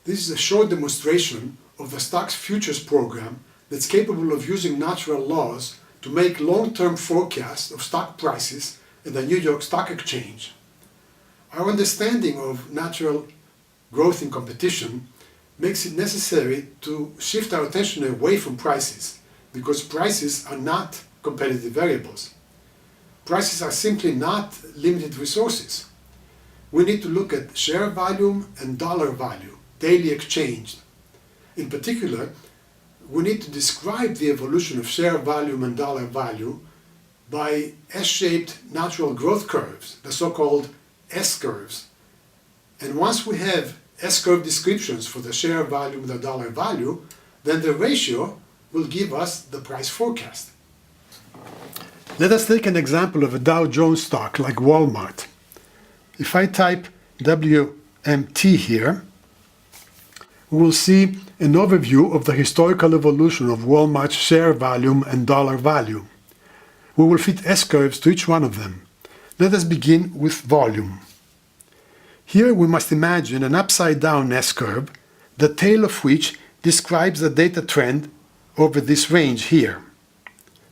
This is a short demonstration of the stock's futures program that's capable of using natural laws to make long-term forecasts of stock prices at the New York Stock Exchange. Our understanding of natural growth in competition makes it necessary to shift our attention away from prices, because prices are not competitive variables. Prices are simply not limited resources. We need to look at share volume and dollar value, daily exchanged. In particular, we need to describe the evolution of share volume and dollar value by S-shaped natural growth curves, the so-called S-curves. And once we have S-curve descriptions for the share volume and the dollar value, then the ratio will give us the price forecast. Let us take an example of a Dow Jones stock like Walmart. If I type WMT here, we will see an overview of the historical evolution of Walmart's share volume and dollar value. We will fit S-curves to each one of them. Let us begin with volume. Here we must imagine an upside-down S-curve, the tail of which describes the data trend over this range here.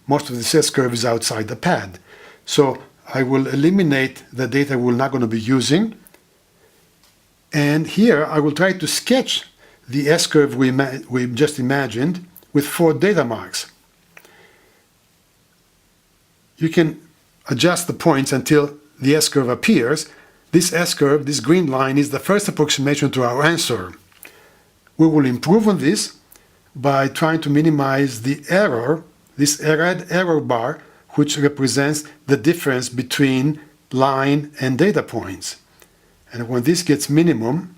Most of this S-curve is outside the pad, so I will eliminate the data we're not going to be using. And here I will try to sketch the S-curve we just imagined with 4 data marks. You can adjust the points until the S-curve appears. This S-curve, this green line, is the first approximation to our answer. We will improve on this by trying to minimize the error, this red error bar, which represents the difference between line and data points. And when this gets minimum,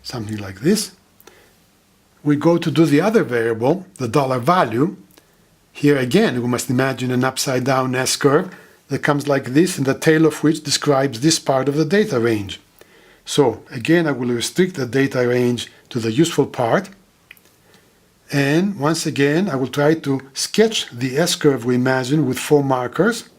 something like this, we go to do the other variable, the dollar value. Here again, we must imagine an upside-down S-curve that comes like this, and the tail of which describes this part of the data range. So again, I will restrict the data range to the useful part. And once again, I will try to sketch the S-curve we imagine with 4 markers.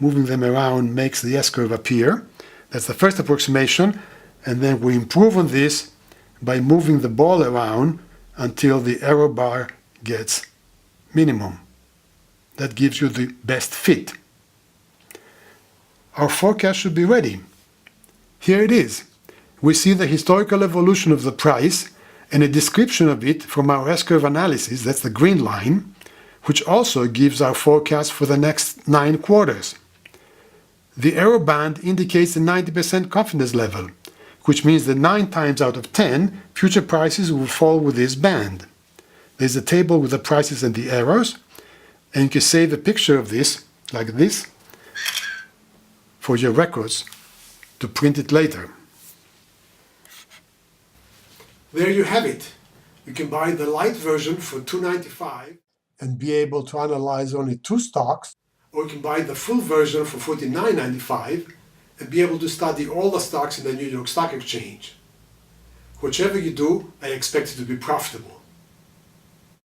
Moving them around makes the S-curve appear. That's the first approximation. And then we improve on this by moving the ball around until the error bar gets minimum. That gives you the best fit. Our forecast should be ready. Here it is. We see the historical evolution of the price and a description of it from our S-curve analysis, that's the green line, which also gives our forecast for the next 9 quarters. The error band indicates a 90% confidence level, which means that 9 times out of 10, future prices will fall with this band. There's a table with the prices and the errors, and you can save a picture of this, like this, for your records to print it later. There you have it. You can buy the light version for $2.95 and be able to analyze only 2 stocks, or you can buy the full version for $49.95 and be able to study all the stocks in the New York Stock Exchange. Whichever you do, I expect it to be profitable.